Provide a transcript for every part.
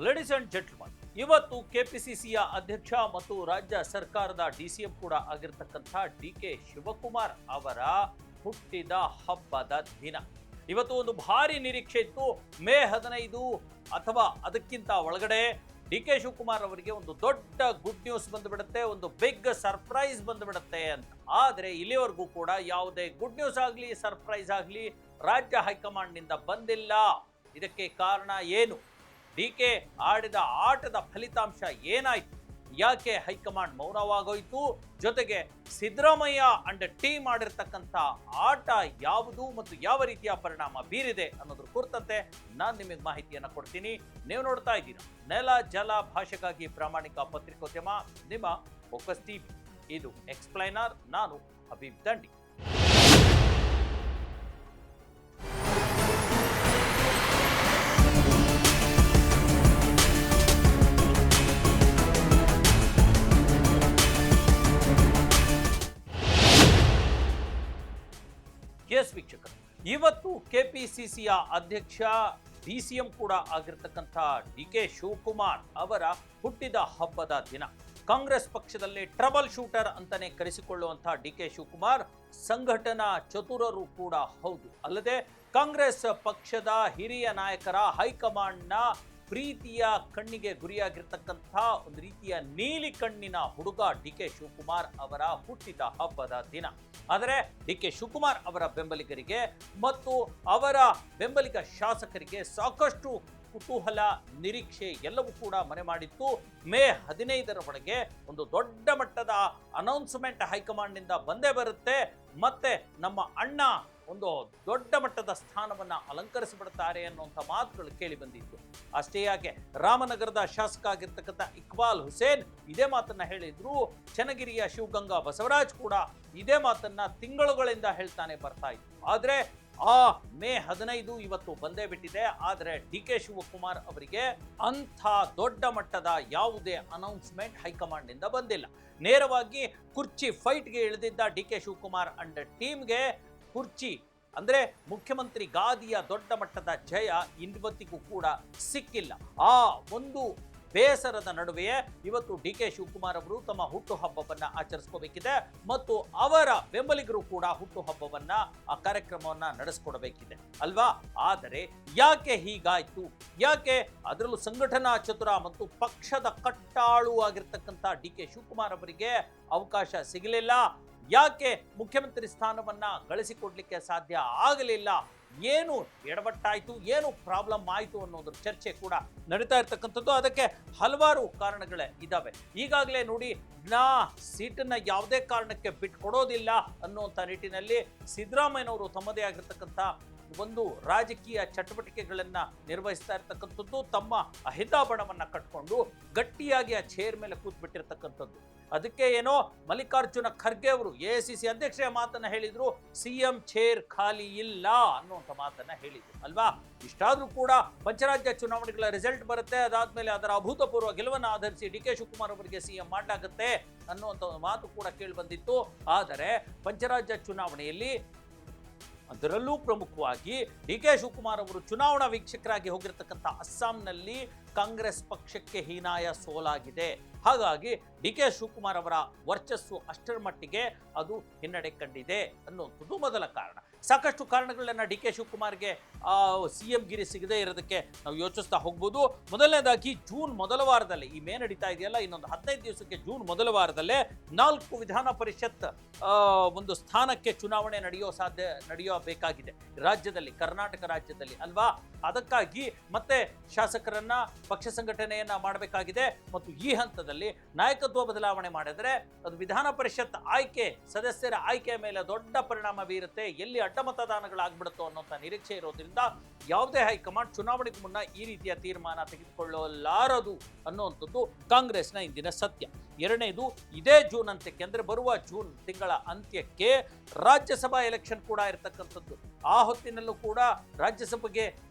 Ladies and gentleman, ಇವತ್ತು ಕೆಪಿಸಿಸಿಯ ಅಧ್ಯಕ್ಷ ಮತ್ತು ರಾಜ್ಯ ಸರ್ಕಾರದ ಡಿಸಿಎಂ ಕೂಡ ಆಗಿರ್ತಕ್ಕಂಥ ಡಿ.ಕೆ. ಶಿವಕುಮಾರ್ ಅವರ ಹುಟ್ಟಿದ ಹಬ್ಬದ ದಿನ. ಇವತ್ತು ಒಂದು ಭಾರಿ ನಿರೀಕ್ಷೆ ಇತ್ತು. ಮೇ 15 ಅಥವಾ ಅದಕ್ಕಿಂತ ಒಳಗಡೆ ಡಿ.ಕೆ. ಶಿವಕುಮಾರ್ ಅವರಿಗೆ ಒಂದು ದೊಡ್ಡ ಗುಡ್ ನ್ಯೂಸ್ ಬಂದುಬಿಡುತ್ತೆ, ಒಂದು ಬಿಗ್ ಸರ್ಪ್ರೈಸ್ ಬಂದುಬಿಡುತ್ತೆ ಅಂತ. ಆದರೆ ಇಲ್ಲಿವರೆಗೂ ಕೂಡ ಯಾವುದೇ ಗುಡ್ ನ್ಯೂಸ್ ಆಗಲಿ ಸರ್ಪ್ರೈಸ್ ಆಗಲಿ ರಾಜ್ಯ ಹೈಕಮಾಂಡ್ನಿಂದ ಬಂದಿಲ್ಲ. ಇದಕ್ಕೆ ಕಾರಣ ಏನು? ಡಿ.ಕೆ. ಆಡಿದ ಆಟದ ಫಲಿತಾಂಶ ಏನಾಯ್ತು? ಯಾಕೆ ಹೈಕಮಾಂಡ್ ಮೌನವಾಗೋಯ್ತು? ಜೊತೆಗೆ ಸಿದ್ದರಾಮಯ್ಯ ಅಂಡ್ ಟೀಮ್ ಮಾಡಿರ್ತಕ್ಕಂಥ ಆಟ ಯಾವುದು ಮತ್ತು ಯಾವ ರೀತಿಯ ಪರಿಣಾಮ ಬೀರಿದೆ ಅನ್ನೋದ್ರ ಕುರಿತಂತೆ ನಾನು ನಿಮಗೆ ಮಾಹಿತಿಯನ್ನು ಕೊಡ್ತೀನಿ. ನೀವು ನೋಡ್ತಾ ಇದ್ದೀರಾ ನೆಲ ಜಲ ಭಾಷೆಗಾಗಿ ಪ್ರಾಮಾಣಿಕ ಪತ್ರಿಕೋದ್ಯಮ ನಿಮ್ಮ ಫೋಕಸ್ ಟಿವಿ. ಇದು ಎಕ್ಸ್ಪ್ಲೈನರ್. ನಾನು ಹಬೀಬ್ ದಂಡಿ. ಎಸ್ ವೀಕ್ಷಕರು, ಇವತ್ತು ಕೆಪಿಸಿಸಿಯ ಅಧ್ಯಕ್ಷ ಡಿಸಿಎಂ ಕೂಡ ಆಗಿರ್ತಕ್ಕಂಥ ಡಿ.ಕೆ. ಶಿವಕುಮಾರ್ ಅವರ ಹುಟ್ಟಿದ ಹಬ್ಬದ ದಿನ. ಕಾಂಗ್ರೆಸ್ ಪಕ್ಷದಲ್ಲಿ ಟ್ರಬಲ್ ಶೂಟರ್ ಅಂತಾನೆ ಕರೆಸಿಕೊಳ್ಳುವಂಥ ಡಿ.ಕೆ. ಶಿವಕುಮಾರ್ ಸಂಘಟನಾ ಚತುರರು ಕೂಡ ಹೌದು. ಅಲ್ಲದೆ ಕಾಂಗ್ರೆಸ್ ಪಕ್ಷದ ಹಿರಿಯ ನಾಯಕರ ಹೈಕಮಾಂಡ್ನ ಪ್ರೀತಿಯ ಕಣ್ಣಿಗೆ ಗುರಿಯಾಗಿರ್ತಕ್ಕಂಥ ಒಂದು ರೀತಿಯ ನೀಲಿ ಕಣ್ಣಿನ ಹುಡುಗ ಡಿ.ಕೆ. ಶಿವಕುಮಾರ್ ಅವರ ಹುಟ್ಟಿದ ಹಬ್ಬದ ದಿನ. ಆದರೆ ಡಿ.ಕೆ. ಶಿವಕುಮಾರ್ ಅವರ ಬೆಂಬಲಿಗರಿಗೆ ಮತ್ತು ಅವರ ಬೆಂಬಲಿಗ ಶಾಸಕರಿಗೆ ಸಾಕಷ್ಟು ಕುತೂಹಲ, ನಿರೀಕ್ಷೆ ಎಲ್ಲವೂ ಕೂಡ ಮನೆ ಮಾಡಿತ್ತು. ಮೇ 15ರ ಒಳಗೆ ಒಂದು ದೊಡ್ಡ ಮಟ್ಟದ ಅನೌನ್ಸ್ಮೆಂಟ್ ಹೈಕಮಾಂಡ್ನಿಂದ ಬಂದೇ ಬರುತ್ತೆ. ಮತ್ತೆ ನಮ್ಮ ಅಣ್ಣ ಒಂದು ದೊಡ್ಡ ಮಟ್ಟದ ಸ್ಥಾನವನ್ನು ಅಲಂಕರಿಸಿಬಿಡುತ್ತಾರೆ ಅನ್ನುವಂಥ ಮಾತುಗಳು ಕೇಳಿ ಬಂದಿತ್ತು. ಅಷ್ಟೇ ಯಾಕೆ ರಾಮನಗರದ ಶಾಸಕ ಆಗಿರ್ತಕ್ಕಂಥ ಇಕ್ಬಾಲ್ ಹುಸೇನ್ ಇದೇ ಮಾತನ್ನ ಹೇಳಿದ್ರು. ಚನ್ನಗಿರಿಯ ಶಿವಗಂಗಾ ಬಸವರಾಜ್ ಕೂಡ ಇದೇ ಮಾತನ್ನ ತಿಂಗಳುಗಳಿಂದ ಹೇಳ್ತಾನೆ ಬರ್ತಾ ಇತ್ತು. ಆದ್ರೆ ಆ ಮೇ 15 ಇವತ್ತು ಬಂದೇ ಬಿಟ್ಟಿದೆ. ಆದರೆ ಡಿ.ಕೆ. ಶಿವಕುಮಾರ್ ಅವರಿಗೆ ಅಂಥ ದೊಡ್ಡ ಮಟ್ಟದ ಯಾವುದೇ ಅನೌನ್ಸ್ಮೆಂಟ್ ಹೈಕಮಾಂಡ್ ನಿಂದ ಬಂದಿಲ್ಲ. ನೇರವಾಗಿ ಕುರ್ಚಿ ಫೈಟ್ಗೆ ಇಳಿದಿದ್ದ ಡಿ.ಕೆ. ಶಿವಕುಮಾರ್ ಅಂಡ್ ಟೀಮ್ಗೆ ಕುರ್ಚಿ ಅಂದ್ರೆ ಮುಖ್ಯಮಂತ್ರಿ ಗಾದಿಯ ದೊಡ್ಡ ಮಟ್ಟದ ಜಯ ಇವತ್ತಿಗೂ ಕೂಡ ಸಿಕ್ಕಿಲ್ಲ. ಆ ಒಂದು ಬೇಸರದ ನಡುವೆಯೇ ಇವತ್ತು ಡಿ.ಕೆ. ಶಿವಕುಮಾರ್ ಅವರು ತಮ್ಮ ಹುಟ್ಟುಹಬ್ಬವನ್ನ ಆಚರಿಸ್ಕೋಬೇಕಿದೆ ಮತ್ತು ಅವರ ಬೆಂಬಲಿಗರು ಕೂಡ ಹುಟ್ಟುಹಬ್ಬವನ್ನ ಆ ಕಾರ್ಯಕ್ರಮವನ್ನ ನಡೆಸ್ಕೊಡ್ಬೇಕಿದೆ ಅಲ್ವಾ? ಆದರೆ ಯಾಕೆ ಹೀಗಾಯ್ತು? ಯಾಕೆ ಅದರಲ್ಲೂ ಸಂಘಟನಾ ಚತುರ ಮತ್ತು ಪಕ್ಷದ ಕಟ್ಟಾಳು ಆಗಿರ್ತಕ್ಕಂಥ ಡಿ.ಕೆ. ಶಿವಕುಮಾರ್ ಅವರಿಗೆ ಅವಕಾಶ ಸಿಗಲಿಲ್ಲ? ಯಾಕೆ ಮುಖ್ಯಮಂತ್ರಿ ಸ್ಥಾನವನ್ನ ಗಳಿಸಿಕೊಡ್ಲಿಕ್ಕೆ ಸಾಧ್ಯ ಆಗಲಿಲ್ಲ? ಏನು ಎಡವಟ್ಟಾಯಿತು, ಏನು ಪ್ರಾಬ್ಲಮ್ ಆಯಿತು ಅನ್ನೋದ್ರ ಚರ್ಚೆ ಕೂಡ ನಡೀತಾ ಇರ್ತಕ್ಕಂಥದ್ದು. ಅದಕ್ಕೆ ಹಲವಾರು ಕಾರಣಗಳೇ ಇದ್ದಾವೆ. ಈಗಾಗಲೇ ನೋಡಿ, ಸೀಟನ್ನ ಯಾವುದೇ ಕಾರಣಕ್ಕೆ ಬಿಟ್ಕೊಡೋದಿಲ್ಲ ಅನ್ನುವಂಥ ನಿಟ್ಟಿನಲ್ಲಿ ಸಿದ್ದರಾಮಯ್ಯನವರು ತಮ್ಮದೇ ಆಗಿರ್ತಕ್ಕಂಥ ಒಂದು ರಾಜಕೀಯ ಚಟುವಟಿಕೆಗಳನ್ನ ನಿರ್ವಹಿಸ್ತಾ ಇರ್ತಕ್ಕಂಥದ್ದು. ತಮ್ಮ ಅಹಿತಾಬಣವನ್ನ ಕಟ್ಕೊಂಡು ಗಟ್ಟಿಯಾಗಿ ಆ ಚೇರ್ ಮೇಲೆ ಕೂತ್ಬಿಟ್ಟಿರ್ತಕ್ಕಂಥದ್ದು. ಅದಕ್ಕೆ ಏನೋ ಮಲ್ಲಿಕಾರ್ಜುನ ಖರ್ಗೆ ಅವರು ಎಐಸಿಸಿ ಅಧ್ಯಕ್ಷರ ಮಾತನ್ನ ಹೇಳಿದ್ರು, ಸಿಎಂ ಚೇರ್ ಖಾಲಿ ಇಲ್ಲ ಅನ್ನುವಂಥ ಮಾತನ್ನ ಹೇಳಿದ್ರು ಅಲ್ವಾ? ಇಷ್ಟಾದ್ರೂ ಕೂಡ ಪಂಚರಾಜ್ಯ ಚುನಾವಣೆಗಳ ರಿಸಲ್ಟ್ ಬರುತ್ತೆ, ಅದಾದ್ಮೇಲೆ ಅದರ ಅಭೂತಪೂರ್ವ ಗೆಲುವನ್ನು ಆಧರಿಸಿ ಡಿ.ಕೆ. ಶಿವಕುಮಾರ್ ಅವರಿಗೆ ಸಿಎಂ ಮಾಡಲಾಗುತ್ತೆ ಅನ್ನುವಂಥ ಮಾತು ಕೂಡ ಕೇಳಿ ಬಂದಿತ್ತು. ಆದರೆ ಪಂಚರಾಜ್ಯ ಚುನಾವಣೆಯಲ್ಲಿ ಅದರಲ್ಲೂ ಪ್ರಮುಖವಾಗಿ ಡಿ.ಕೆ. ಶಿವಕುಮಾರ್ ಅವರು ಚುನಾವಣಾ ವೀಕ್ಷಕರಾಗಿ ಹೋಗಿರ್ತಕ್ಕಂಥ ಅಸ್ಸಾಂನಲ್ಲಿ ಕಾಂಗ್ರೆಸ್ ಪಕ್ಷಕ್ಕೆ ಹೀನಾಯ ಸೋಲಾಗಿದೆ. ಹಾಗಾಗಿ ಡಿ.ಕೆ. ಶಿವಕುಮಾರ್ ಅವರ ವರ್ಚಸ್ಸು ಅಷ್ಟರ ಮಟ್ಟಿಗೆ ಅದು ಹಿನ್ನಡೆ ಕಂಡಿದೆ ಅನ್ನುವಂಥದ್ದು ಮೊದಲ ಕಾರಣ. ಸಾಕಷ್ಟು ಕಾರಣಗಳನ್ನ ಡಿ.ಕೆ. ಶಿವಕುಮಾರ್ಗೆ ಸಿಎಂ ಗಿರಿ ಸಿಗದೆ ಇರೋದಕ್ಕೆ ನಾವು ಯೋಚಿಸ್ತಾ ಹೋಗ್ಬೋದು. ಮೊದಲನೇದಾಗಿ ಜೂನ್ ಮೊದಲ ವಾರದಲ್ಲೇ, ಈ ಮೇ ನಡೀತಾ ಇದೆಯಲ್ಲ, ಇನ್ನೊಂದು 15 ದಿವಸಕ್ಕೆ ಜೂನ್ ಮೊದಲ ವಾರದಲ್ಲೇ 4 ವಿಧಾನ ಪರಿಷತ್ ಒಂದು ಸ್ಥಾನಕ್ಕೆ ಚುನಾವಣೆ ನಡೆಯಬೇಕಾಗಿದೆ ರಾಜ್ಯದಲ್ಲಿ, ಕರ್ನಾಟಕ ರಾಜ್ಯದಲ್ಲಿ ಅಲ್ವಾ? ಅದಕ್ಕಾಗಿ ಮತ್ತೆ ಶಾಸಕರನ್ನ ಪಕ್ಷ ಸಂಘಟನೆಯನ್ನ ಮಾಡಬೇಕಾಗಿದೆ ಮತ್ತು ಈ ಹಂತದಲ್ಲಿ ನಾಯಕತ್ವ ಬದಲಾವಣೆ ಮಾಡಿದ್ರೆ ಅದು ವಿಧಾನ ಪರಿಷತ್ ಆಯ್ಕೆ ಸದಸ್ಯರ ಆಯ್ಕೆಯ ಮೇಲೆ ದೊಡ್ಡ ಪರಿಣಾಮ ಬೀರುತ್ತೆ. ಎಲ್ಲಿ ಅಡ್ಡ ಮತದಾನಗಳಾಗ್ಬಿಡುತ್ತೋ ಅನ್ನೋಂಥ ನಿರೀಕ್ಷೆ ಇರೋದ್ರಿಂದ ಯಾವುದೇ ಹೈಕಮಾಂಡ್ ಚುನಾವಣೆಗೆ ಮುನ್ನ ಈ ರೀತಿಯ ತೀರ್ಮಾನ ತೆಗೆದುಕೊಳ್ಳಲಾರದು ಅನ್ನುವಂಥದ್ದು ಕಾಂಗ್ರೆಸ್ನ ಇಂದಿನ ಸತ್ಯ. ಎರಡನೇದು, ಇದೇ ಜೂನ್ ಅಂತ್ಯಕ್ಕೆ ಅಂದ್ರೆ ಬರುವ ಜೂನ್ ತಿಂಗಳ ಅಂತ್ಯಕ್ಕೆ ರಾಜ್ಯಸಭಾ ಎಲೆಕ್ಷನ್ ಕೂಡ ಇರತಕ್ಕಂಥದ್ದು. ಆ ಹೊತ್ತಿನಲ್ಲೂ ಕೂಡ ರಾಜ್ಯಸಭೆಗೆ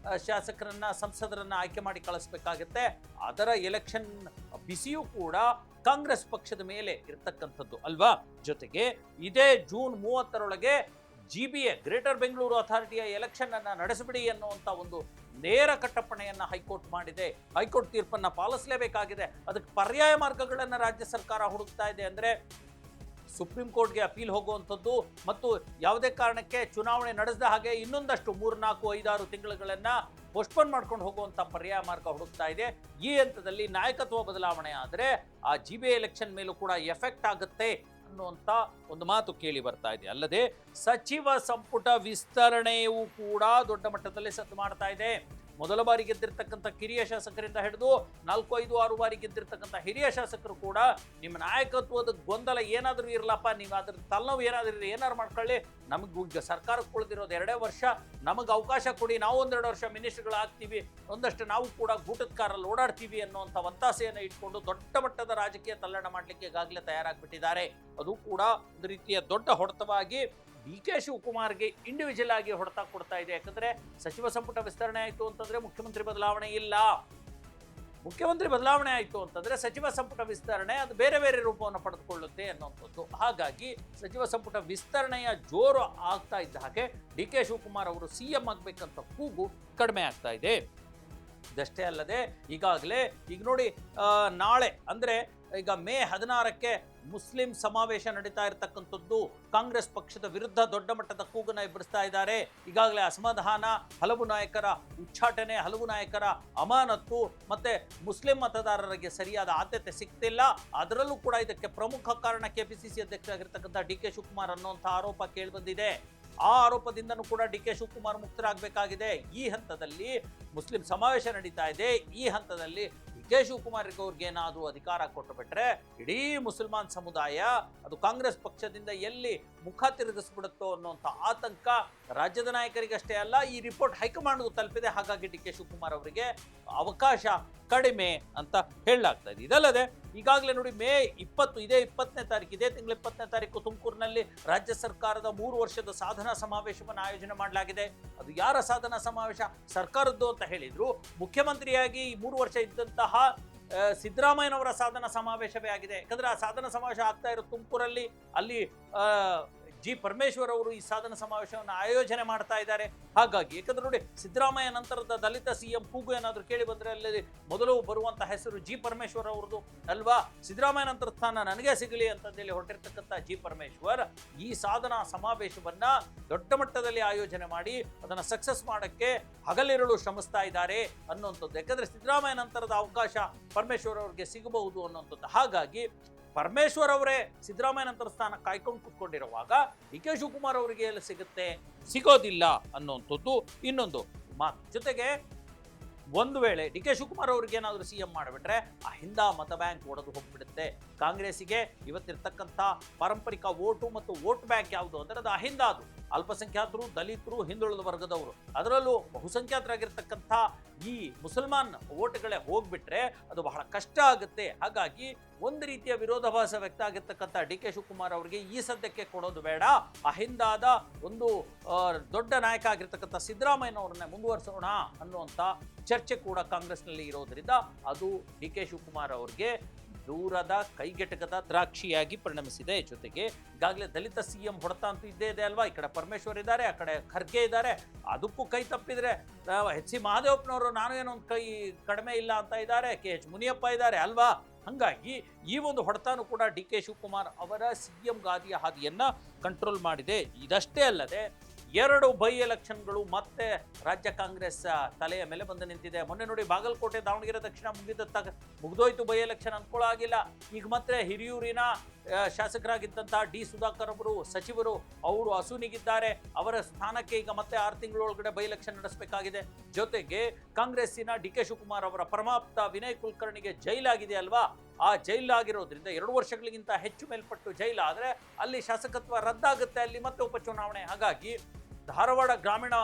ಶಾಸಕರನ್ನ ಸಂಸದರನ್ನ ಆಯ್ಕೆ ಮಾಡಿ ಕಳಿಸ್ಬೇಕಾಗತ್ತೆ. ಅದರ ಎಲೆಕ್ಷನ್ ಬಿಸಿಯೂ ಕೂಡ ಕಾಂಗ್ರೆಸ್ ಪಕ್ಷದ ಮೇಲೆ ಇರತಕ್ಕಂಥದ್ದು ಅಲ್ವಾ? ಜೊತೆಗೆ ಇದೇ ಜೂನ್ 30ರೊಳಗೆ GBA ಗ್ರೇಟರ್ ಬೆಂಗಳೂರು ಅಥಾರಿಟಿಯ ಎಲೆಕ್ಷನ್ ಅನ್ನ ನಡೆಸಬಿಡಿ ಅನ್ನುವಂಥ ಒಂದು ನೇರ ಕಟ್ಟಪ್ಪಣೆಯನ್ನ ಹೈಕೋರ್ಟ್ ಮಾಡಿದೆ. ಹೈಕೋರ್ಟ್ ತೀರ್ಪನ್ನ ಪಾಲಿಸಲೇಬೇಕಾಗಿದೆ. ಅದಕ್ಕೆ ಪರ್ಯಾಯ ಮಾರ್ಗಗಳನ್ನ ರಾಜ್ಯ ಸರ್ಕಾರ ಹುಡುಕ್ತಾ ಇದೆ. ಅಂದ್ರೆ ಸುಪ್ರೀಂ ಕೋರ್ಟ್ಗೆ ಅಪೀಲ್ ಹೋಗುವಂಥದ್ದು ಮತ್ತು ಯಾವುದೇ ಕಾರಣಕ್ಕೆ ಚುನಾವಣೆ ನಡೆಸದ ಹಾಗೆ ಇನ್ನೊಂದಷ್ಟು 3, 4, 5, 6 ತಿಂಗಳುಗಳನ್ನ ಪೋಸ್ಟ್ಪೋನ್ ಮಾಡ್ಕೊಂಡು ಹೋಗುವಂತ ಪರ್ಯಾಯ ಮಾರ್ಗ ಹುಡುಕ್ತಾ ಇದೆ. ಈ ಹಂತದಲ್ಲಿ ನಾಯಕತ್ವ ಬದಲಾವಣೆ ಆದರೆ ಆ GBA ಎಲೆಕ್ಷನ್ ಮೇಲೂ ಕೂಡ ಎಫೆಕ್ಟ್ ಆಗುತ್ತೆ ಅನ್ನುವಂಥ ಒಂದು ಮಾತು ಕೇಳಿ ಬರ್ತಾ ಇದೆ. ಅಲ್ಲದೆ ಸಚಿವ ಸಂಪುಟ ವಿಸ್ತರಣೆಯೂ ಕೂಡ ದೊಡ್ಡ ಮಟ್ಟದಲ್ಲಿ ಸದ್ದು ಮಾಡ್ತಾ ಇದೆ. ಮೊದಲ ಬಾರಿ ಗೆದ್ದಿರ್ತಕ್ಕಂಥ ಕಿರಿಯ ಶಾಸಕರಿಂದ ಹಿಡಿದು 4, 5, 6 ಬಾರಿ ಗೆದ್ದಿರ್ತಕ್ಕಂಥ ಹಿರಿಯ ಶಾಸಕರು ಕೂಡ ನಿಮ್ಮ ನಾಯಕತ್ವದ ಗೊಂದಲ ಏನಾದರೂ ಇರಲಪ್ಪ, ನೀವು ಅದ್ರ ತಲೆನೋವು ಏನಾದ್ರು ಮಾಡ್ಕೊಳ್ಳಿ, ನಮಗೆ ಸರ್ಕಾರಕ್ಕೆ ಉಳಿದಿರೋದು 2 ವರ್ಷ, ನಮಗೆ ಅವಕಾಶ ಕೊಡಿ, ನಾವು 1-2 ವರ್ಷ ಮಿನಿಸ್ಟರ್ಗಳಾಗ್ತೀವಿ, ಒಂದಷ್ಟು ನಾವು ಕೂಡ ಗೂಟದ ಕಾರಲ್ಲಿ ಓಡಾಡ್ತೀವಿ ಅನ್ನುವಂಥ ಒತ್ತಾಸೆಯನ್ನು ಇಟ್ಕೊಂಡು ದೊಡ್ಡ ಮಟ್ಟದ ರಾಜಕೀಯ ತಲ್ಲಣ ಮಾಡಲಿಕ್ಕೆ ಈಗಾಗಲೇ ತಯಾರಾಗ್ಬಿಟ್ಟಿದ್ದಾರೆ. ಅದು ಕೂಡ ಒಂದು ರೀತಿಯ ದೊಡ್ಡ ಹೊಡೆತವಾಗಿ DK ಶಿವಕುಮಾರ್ಗೆ ಇಂಡಿವಿಜುವಲ್ ಆಗಿ ಹೊಡೆತ ಕೊಡ್ತಾ ಇದೆ. ಯಾಕಂದ್ರೆ ಸಚಿವ ಸಂಪುಟ ವಿಸ್ತರಣೆ ಆಯಿತು ಅಂತಂದ್ರೆ ಮುಖ್ಯಮಂತ್ರಿ ಬದಲಾವಣೆ ಇಲ್ಲ. ಮುಖ್ಯಮಂತ್ರಿ ಬದಲಾವಣೆ ಆಯಿತು ಅಂತಂದ್ರೆ ಸಚಿವ ಸಂಪುಟ ವಿಸ್ತರಣೆ ಅದು ಬೇರೆ ಬೇರೆ ರೂಪವನ್ನು ಪಡೆದುಕೊಳ್ಳುತ್ತೆ ಅನ್ನುವಂಥದ್ದು. ಹಾಗಾಗಿ ಸಚಿವ ಸಂಪುಟ ವಿಸ್ತರಣೆಯ ಜೋರು ಆಗ್ತಾ ಇದ್ದ ಹಾಗೆ DK ಶಿವಕುಮಾರ್ ಅವರು CM ಆಗ್ಬೇಕಂತ ಕೂಗು ಕಡಿಮೆ ಆಗ್ತಾ ಇದೆ. ಇದಷ್ಟೇ ಅಲ್ಲದೆ ಈಗಾಗಲೇ ಈಗ ನೋಡಿ, ನಾಳೆ ಅಂದ್ರೆ ಈಗ ಮೇ 16ಕ್ಕೆ ಮುಸ್ಲಿಂ ಸಮಾವೇಶ ನಡೀತಾ ಇರತಕ್ಕಂಥದ್ದು. ಕಾಂಗ್ರೆಸ್ ಪಕ್ಷದ ವಿರುದ್ಧ ದೊಡ್ಡ ಮಟ್ಟದ ಕೂಗನ್ನ ಎಬ್ಬರಿಸ್ತಾ ಇದ್ದಾರೆ. ಈಗಾಗಲೇ ಅಸಮಾಧಾನ, ಹಲವು ನಾಯಕರ ಉಚ್ಚಾಟನೆ, ಹಲವು ನಾಯಕರ ಅಮಾನತ್ತು, ಮತ್ತೆ ಮುಸ್ಲಿಂ ಮತದಾರರಿಗೆ ಸರಿಯಾದ ಆದ್ಯತೆ ಸಿಗ್ತಿಲ್ಲ. ಅದರಲ್ಲೂ ಕೂಡ ಇದಕ್ಕೆ ಪ್ರಮುಖ ಕಾರಣ KPCC ಅಧ್ಯಕ್ಷ ಆಗಿರ್ತಕ್ಕಂಥ DK ಶಿವಕುಮಾರ್ ಅನ್ನುವಂಥ ಆರೋಪ ಕೇಳಿಬಂದಿದೆ. ಆ ಆರೋಪದಿಂದನೂ ಕೂಡ DK ಶಿವಕುಮಾರ್ ಮುಕ್ತರಾಗಬೇಕಾಗಿದೆ. ಈ ಹಂತದಲ್ಲಿ ಮುಸ್ಲಿಂ ಸಮಾವೇಶ ನಡೀತಾ ಇದೆ. ಈ ಹಂತದಲ್ಲಿ DK ಶಿವಕುಮಾರ್ ಅವ್ರಿಗೆ ಏನಾದರೂ ಅಧಿಕಾರ ಕೊಟ್ಟು ಬಿಟ್ರೆ ಇಡೀ ಮುಸಲ್ಮಾನ್ ಸಮುದಾಯ ಅದು ಕಾಂಗ್ರೆಸ್ ಪಕ್ಷದಿಂದ ಎಲ್ಲಿ ಮುಖ ತಿರುಗಿಸ್ಬಿಡುತ್ತೋ ಅನ್ನುವಂಥ ಆತಂಕ ರಾಜ್ಯದ ನಾಯಕರಿಗಷ್ಟೇ ಅಲ್ಲ, ಈ ರಿಪೋರ್ಟ್ ಹೈಕಮಾಂಡ್ಗೂ ತಲುಪಿದೆ. ಹಾಗಾಗಿ DK ಶಿವಕುಮಾರ್ ಅವರಿಗೆ ಅವಕಾಶ ಕಡಿಮೆ ಅಂತ ಹೇಳಲಾಗ್ತಾ ಇದೆ. ಇದಲ್ಲದೆ ಈಗಾಗಲೇ ನೋಡಿ, ಮೇ 20 ಇದೇ 20ನೇ ತಾರೀಕು, ಇದೇ ತಿಂಗಳ 20ನೇ ತಾರೀಕು ತುಮಕೂರಿನಲ್ಲಿ ರಾಜ್ಯ ಸರ್ಕಾರದ 3 ವರ್ಷದ ಸಾಧನಾ ಸಮಾವೇಶವನ್ನು ಆಯೋಜನೆ ಮಾಡಲಾಗಿದೆ. ಅದು ಯಾರ ಸಾಧನಾ ಸಮಾವೇಶ? ಸರ್ಕಾರದ್ದು ಅಂತ ಹೇಳಿದ್ರು. ಮುಖ್ಯಮಂತ್ರಿಯಾಗಿ ಈ 3 ವರ್ಷ ಇದ್ದಂತಹ ಸಿದ್ದರಾಮಯ್ಯನವರ ಸಾಧನಾ ಸಮಾವೇಶವೇ ಆಗಿದೆ. ಯಾಕಂದ್ರೆ ಆ ಸಾಧನಾ ಸಮಾವೇಶ ಆಗ್ತಾ ಇರೋ ತುಮಕೂರಲ್ಲಿ, ಅಲ್ಲಿ G. ಪರಮೇಶ್ವರ್ ಅವರು ಈ ಸಾಧನ ಸಮಾವೇಶವನ್ನು ಆಯೋಜನೆ ಮಾಡ್ತಾ ಇದ್ದಾರೆ. ಹಾಗಾಗಿ ಯಾಕಂದ್ರೆ ನೋಡಿ, ಸಿದ್ದರಾಮಯ್ಯ ನಂತರದ ದಲಿತ CM ಕೂಗು ಏನಾದರೂ ಕೇಳಿ ಬಂದ್ರೆ ಅಲ್ಲಿ ಮೊದಲು ಬರುವಂತಹ ಹೆಸರು G. ಪರಮೇಶ್ವರ್ ಅವ್ರದ್ದು ಅಲ್ವಾ. ಸಿದ್ದರಾಮಯ್ಯ ನಂತರ ಸ್ಥಾನ ನನಗೆ ಸಿಗಲಿ ಅಂತಂದೇಳಿ ಹೊರಟಿರ್ತಕ್ಕಂಥ G. ಪರಮೇಶ್ವರ್ ಈ ಸಾಧನಾ ಸಮಾವೇಶವನ್ನ ದೊಡ್ಡ ಮಟ್ಟದಲ್ಲಿ ಆಯೋಜನೆ ಮಾಡಿ ಅದನ್ನ ಸಕ್ಸಸ್ ಮಾಡಕ್ಕೆ ಹಗಲಿರುಳು ಶ್ರಮಿಸ್ತಾ ಇದ್ದಾರೆ ಅನ್ನುವಂಥದ್ದು. ಯಾಕಂದ್ರೆ ಸಿದ್ದರಾಮಯ್ಯ ನಂತರದ ಅವಕಾಶ ಪರಮೇಶ್ವರ್ ಅವ್ರಿಗೆ ಸಿಗಬಹುದು ಅನ್ನುವಂಥದ್ದು. ಹಾಗಾಗಿ ಪರಮೇಶ್ವರ್ ಅವರೇ ಸಿದ್ದರಾಮಯ್ಯ ನಂತರ ಸ್ಥಾನ ಕಾಯ್ಕೊಂಡು ಕೂತ್ಕೊಂಡಿರುವಾಗ DK ಶಿವಕುಮಾರ್ ಅವರಿಗೆ ಎಲ್ಲ ಸಿಗುತ್ತೆ? ಸಿಗೋದಿಲ್ಲ ಅನ್ನುವಂಥದ್ದು ಇನ್ನೊಂದು ಮಾತು. ಜೊತೆಗೆ ಒಂದು ವೇಳೆ DK ಶಿವಕುಮಾರ್ ಅವ್ರಿಗೆ ಏನಾದರೂ CM ಮಾಡಿಬಿಟ್ರೆ ಅಹಿಂದ ಮತ ಬ್ಯಾಂಕ್ ಒಡೆದು ಹೋಗ್ಬಿಡುತ್ತೆ. ಕಾಂಗ್ರೆಸ್ಸಿಗೆ ಇವತ್ತಿರ್ತಕ್ಕಂಥ ಪಾರಂಪರಿಕ ವೋಟು ಮತ್ತು ವೋಟ್ ಬ್ಯಾಂಕ್ ಯಾವುದು ಅಂದರೆ ಅದು ಅಹಿಂದ. ಅದು ಅಲ್ಪಸಂಖ್ಯಾತರು, ದಲಿತರು, ಹಿಂದುಳಿದ ವರ್ಗದವರು, ಅದರಲ್ಲೂ ಬಹುಸಂಖ್ಯಾತರಾಗಿರ್ತಕ್ಕಂಥ ಈ ಮುಸಲ್ಮಾನ್ ವೋಟ್ಗಳೇ ಹೋಗ್ಬಿಟ್ರೆ ಅದು ಬಹಳ ಕಷ್ಟ ಆಗುತ್ತೆ. ಹಾಗಾಗಿ ಒಂದು ರೀತಿಯ ವಿರೋಧಾಭಾಸ ವ್ಯಕ್ತ ಆಗಿರ್ತಕ್ಕಂಥ DK ಶಿವಕುಮಾರ್ ಅವರಿಗೆ ಈ ಸದ್ಯಕ್ಕೆ ಕೊಡೋದು ಬೇಡ, ಅಹಿಂದಾದ ಒಂದು ದೊಡ್ಡ ನಾಯಕ ಆಗಿರ್ತಕ್ಕಂಥ ಸಿದ್ದರಾಮಯ್ಯನವ್ರನ್ನೇ ಮುಂದುವರಿಸೋಣ ಅನ್ನುವಂಥ ಚರ್ಚೆ ಕೂಡ ಕಾಂಗ್ರೆಸ್ನಲ್ಲಿ ಇರೋದ್ರಿಂದ ಅದು DK ಶಿವಕುಮಾರ್ ಅವ್ರಿಗೆ ದೂರದ ಕೈಗೆಟಕದ ದ್ರಾಕ್ಷಿಯಾಗಿ ಪರಿಣಮಿಸಿದೆ. ಜೊತೆಗೆ ಈಗಾಗಲೇ ದಲಿತ CM ಹೊಡೆತ ಅಂತೂ ಇದ್ದೇ ಇದೆ ಅಲ್ವಾ. ಈ ಕಡೆ ಪರಮೇಶ್ವರ್ ಇದ್ದಾರೆ, ಆ ಕಡೆ ಖರ್ಗೆ ಇದ್ದಾರೆ. ಅದಕ್ಕೂ ಕೈ ತಪ್ಪಿದ್ರೆ HC ಮಹದೇವಪ್ಪನವರು ನಾನು ಏನೋ ಒಂದು ಕೈ ಕಡಿಮೆ ಇಲ್ಲ ಅಂತ ಇದ್ದಾರೆ, KH ಮುನಿಯಪ್ಪ ಇದ್ದಾರೆ ಅಲ್ವಾ. ಹಾಗಾಗಿ ಈ ಒಂದು ಹೊಡೆತಾನು ಕೂಡ DK ಶಿವಕುಮಾರ್ ಅವರ CM ಗಾದಿಯ ಹಾದಿಯನ್ನ ಕಂಟ್ರೋಲ್ ಮಾಡಿದೆ. ಇದಷ್ಟೇ ಅಲ್ಲದೆ 2 ಬೈ ಎಲೆಕ್ಷನ್ಗಳು ಮತ್ತೆ ರಾಜ್ಯ ಕಾಂಗ್ರೆಸ್ ತಲೆಯ ಮೇಲೆ ಬಂದು ನಿಂತಿದೆ. ಮೊನ್ನೆ ನೋಡಿ, ಬಾಗಲಕೋಟೆ, ದಾವಣಗೆರೆ ದಕ್ಷಿಣ ಮುಗಿದೋಯ್ತು ಬೈ ಎಲೆಕ್ಷನ್ ಅನ್ಕೊಳ್ಳಾಗಿಲ್ಲ. ಈಗ ಮತ್ತೆ ಹಿರಿಯೂರಿನ ಶಾಸಕರಾಗಿದ್ದಂತಹ D. ಸುಧಾಕರ್ ಅವರು ಸಚಿವರು ಅವರು ಅಸುನಿಗಿದ್ದಾರೆ. ಅವರ ಸ್ಥಾನಕ್ಕೆ ಈಗ ಮತ್ತೆ 6 ತಿಂಗಳೊಳಗಡೆ ಬೈ ಎಲೆಕ್ಷನ್ ನಡೆಸಬೇಕಾಗಿದೆ. ಜೊತೆಗೆ ಕಾಂಗ್ರೆಸ್ಸಿನ DK ಶಿವಕುಮಾರ್ ಅವರ ಪರಮಾಪ್ತ ವಿನಯ್ ಕುಲಕರ್ಣಿಗೆ ಜೈಲಾಗಿದೆ ಅಲ್ವಾ. ಆ ಜೈಲಾಗಿರೋದ್ರಿಂದ 2 ವರ್ಷಗಳಿಗಿಂತ ಹೆಚ್ಚು ಮೇಲ್ಪಟ್ಟು ಜೈಲಾದರೆ ಅಲ್ಲಿ ಶಾಸಕತ್ವ ರದ್ದಾಗುತ್ತೆ, ಅಲ್ಲಿ ಮತ್ತೆ ಉಪಚುನಾವಣೆ. ಹಾಗಾಗಿ ಧಾರವಾಡ ಗ್ರಾಮೀಣ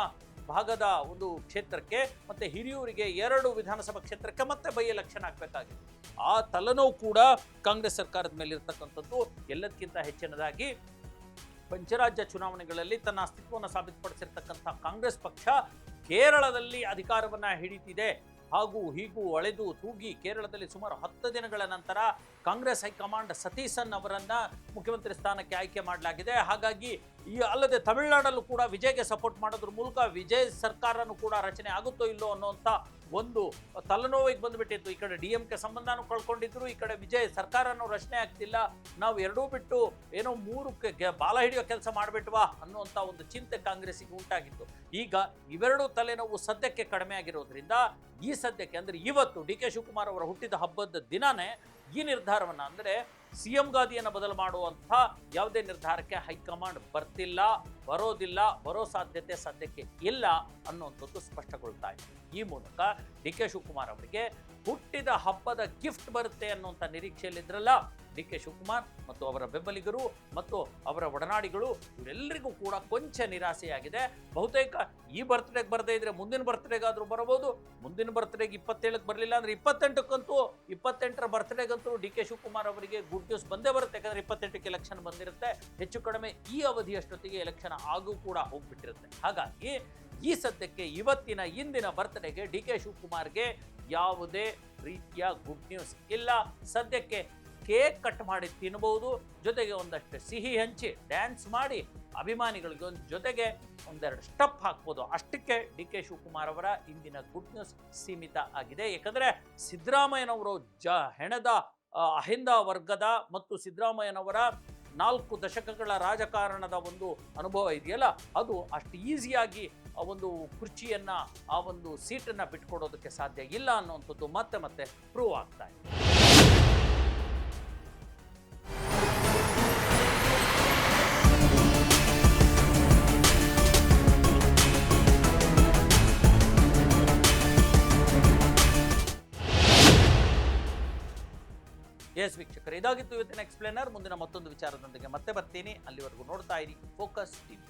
ಭಾಗದ ಒಂದು ಕ್ಷೇತ್ರಕ್ಕೆ ಮತ್ತೆ ಹಿರಿಯೂರಿಗೆ 2 ವಿಧಾನಸಭಾ ಕ್ಷೇತ್ರಕ್ಕೆ ಮತ್ತೆ ಬೈ ಎಲೆಕ್ಷನ್ ಆಗಬೇಕಾಗಿದೆ. ಆ ತಲೆನೋವು ಕೂಡ ಕಾಂಗ್ರೆಸ್ ಸರ್ಕಾರದ ಮೇಲೆ ಇರತಕ್ಕಂಥದ್ದು. ಎಲ್ಲದಕ್ಕಿಂತ ಹೆಚ್ಚಿನದಾಗಿ ಪಂಚರಾಜ್ಯ ಚುನಾವಣೆಗಳಲ್ಲಿ ತನ್ನ ಅಸ್ತಿತ್ವವನ್ನು ಸಾಬೀತುಪಡಿಸಿರ್ತಕ್ಕಂಥ ಕಾಂಗ್ರೆಸ್ ಪಕ್ಷ ಕೇರಳದಲ್ಲಿ ಅಧಿಕಾರವನ್ನ ಹಿಡಿತಿದೆ. ಹಾಗೂ ಹೀಗೂ ಅಳೆದು ತೂಗಿ ಕೇರಳದಲ್ಲಿ ಸುಮಾರು 10 ದಿನಗಳ ನಂತರ ಕಾಂಗ್ರೆಸ್ ಹೈಕಮಾಂಡ್ ಸತೀಸನ್ ಅವರನ್ನ ಮುಖ್ಯಮಂತ್ರಿ ಸ್ಥಾನಕ್ಕೆ ಆಯ್ಕೆ ಮಾಡಲಾಗಿದೆ. ಹಾಗಾಗಿ ಅಲ್ಲದೆ ತಮಿಳುನಾಡಲ್ಲೂ ಕೂಡ ವಿಜಯ್ಗೆ ಸಪೋರ್ಟ್ ಮಾಡೋದ್ರ ಮೂಲಕ ವಿಜಯ್ ಸರ್ಕಾರನೂ ಕೂಡ ರಚನೆ ಆಗುತ್ತೋ ಇಲ್ಲೋ ಅನ್ನೋಂಥ ಒಂದು ತಲೆನೋವಿಗೆ ಬಂದುಬಿಟ್ಟಿತ್ತು. ಈ ಕಡೆ DMK ಸಂಬಂಧನೂ ಕಳ್ಕೊಂಡಿದ್ರು, ಈ ಕಡೆ ವಿಜಯ್ ಸರ್ಕಾರನೂ ರಚನೆ ಆಗ್ತಿಲ್ಲ, ನಾವು ಎರಡೂ ಬಿಟ್ಟು ಏನೋ 3 ಬಾಲ ಹಿಡಿಯೋ ಕೆಲಸ ಮಾಡಿಬಿಟ್ವಾ ಅನ್ನುವಂಥ ಒಂದು ಚಿಂತೆ ಕಾಂಗ್ರೆಸ್ಸಿಗೆ ಉಂಟಾಗಿತ್ತು. ಈಗ ಇವೆರಡೂ ತಲೆನೋವು ಸದ್ಯಕ್ಕೆ ಕಡಿಮೆ ಆಗಿರೋದ್ರಿಂದ ಈ ಸದ್ಯಕ್ಕೆ ಅಂದರೆ ಇವತ್ತು DK ಶಿವಕುಮಾರ್ ಅವರ ಹುಟ್ಟಿದ ಹಬ್ಬದ ದಿನನೇ ಈ ನಿರ್ಧಾರವನ್ನು ಅಂದರೆ CM ಗಾದಿಯನ್ನು ಬದಲು ಮಾಡುವಂಥ ಯಾವುದೇ ನಿರ್ಧಾರಕ್ಕೆ ಹೈಕಮಾಂಡ್ ಬರೋದಿಲ್ಲ, ಬರೋ ಸಾಧ್ಯತೆ ಸದ್ಯಕ್ಕೆ ಇಲ್ಲ ಅನ್ನುವಂಥದ್ದು ಸ್ಪಷ್ಟಗೊಳ್ತಾ ಇದೆ. ಈ ಮೂಲಕ DK ಶಿವಕುಮಾರ್ ಅವರಿಗೆ ಹುಟ್ಟಿದ ಹಬ್ಬದ ಗಿಫ್ಟ್ ಬರುತ್ತೆ ಅನ್ನುವಂಥ ನಿರೀಕ್ಷೆಯಲ್ಲಿದ್ರಲ್ಲ DK ಶಿವಕುಮಾರ್ ಮತ್ತು ಅವರ ಬೆಂಬಲಿಗರು ಮತ್ತು ಅವರ ಒಡನಾಡಿಗಳು, ಇವರೆಲ್ಲರಿಗೂ ಕೂಡ ಕೊಂಚ ನಿರಾಸೆಯಾಗಿದೆ. ಬಹುತೇಕ ಈ ಬರ್ತ್ಡೇಗೆ ಬರದೇ ಇದ್ರೆ ಮುಂದಿನ ಬರ್ತ್ಡೇಗಾದರೂ ಬರಬಹುದು, ಮುಂದಿನ ಬರ್ತ್ಡೇಗೆ 27ಕ್ಕೆ ಬರಲಿಲ್ಲ ಅಂದರೆ 28ಕ್ಕಂತೂ 28ರ ಬರ್ತ್ಡೇಗಂತೂ DK ಶಿವಕುಮಾರ್ ಅವರಿಗೆ ಗುಡ್ ನ್ಯೂಸ್ ಬಂದೇ ಬರುತ್ತೆ. ಯಾಕಂದರೆ 28ಕ್ಕೆ ಎಲೆಕ್ಷನ್ ಬಂದಿರುತ್ತೆ, ಹೆಚ್ಚು ಕಡಿಮೆ ಈ ಅವಧಿಯಷ್ಟೊತ್ತಿಗೆ ಎಲೆಕ್ಷನ್ ಆಗೂ ಕೂಡ ಹೋಗ್ಬಿಟ್ಟಿರುತ್ತೆ. ಹಾಗಾಗಿ ಈ ಸದ್ಯಕ್ಕೆ ಇಂದಿನ ಬರ್ತ್ಡೇಗೆ DK ಶಿವಕುಮಾರ್ಗೆ ಯಾವುದೇ ರೀತಿಯ ಗುಡ್ ನ್ಯೂಸ್ ಇಲ್ಲ. ಸದ್ಯಕ್ಕೆ ಕೇಕ್ ಕಟ್ ಮಾಡಿ ತಿನ್ನಬಹುದು, ಜೊತೆಗೆ ಒಂದಷ್ಟು ಸಿಹಿ ಹಂಚಿ ಡ್ಯಾನ್ಸ್ ಮಾಡಿ ಅಭಿಮಾನಿಗಳಿಗೆ ಜೊತೆಗೆ ಒಂದೆರಡು ಸ್ಟೆಪ್ ಹಾಕ್ಬೋದು. ಅಷ್ಟಕ್ಕೆ DK ಶಿವಕುಮಾರ್ ಅವರ ಇಂದಿನ ಗುಡ್ ನ್ಯೂಸ್ ಸೀಮಿತ ಆಗಿದೆ. ಯಾಕಂದರೆ ಸಿದ್ದರಾಮಯ್ಯನವರು ಹೆಣದ ಅಹಿಂದ ವರ್ಗದ ಮತ್ತು ಸಿದ್ದರಾಮಯ್ಯನವರ 4 ದಶಕಗಳ ರಾಜಕಾರಣದ ಒಂದು ಅನುಭವ ಇದೆಯಲ್ಲ, ಅದು ಅಷ್ಟು ಈಸಿಯಾಗಿ ಆ ಒಂದು ಕುರ್ಚಿಯನ್ನು, ಆ ಒಂದು ಸೀಟನ್ನು ಬಿಟ್ಕೊಡೋದಕ್ಕೆ ಸಾಧ್ಯ ಇಲ್ಲ ಅನ್ನುವಂಥದ್ದು ಮತ್ತೆ ಪ್ರೂವ್ ಆಗ್ತಾ ಇದೆ. ಎಸ್ ವೀಕ್ಷಕರು, ಇದಾಗಿತ್ತು ಇವತ್ತಿನ ಎಕ್ಸ್ಪ್ಲೇನರ್. ಮುಂದಿನ ಮತ್ತೊಂದು ವಿಚಾರದೊಂದಿಗೆ ಮತ್ತೆ ಬರ್ತೀನಿ. ಅಲ್ಲಿವರೆಗೂ ನೋಡ್ತಾ ಇರಿ ಫೋಕಸ್ ಟಿವಿ.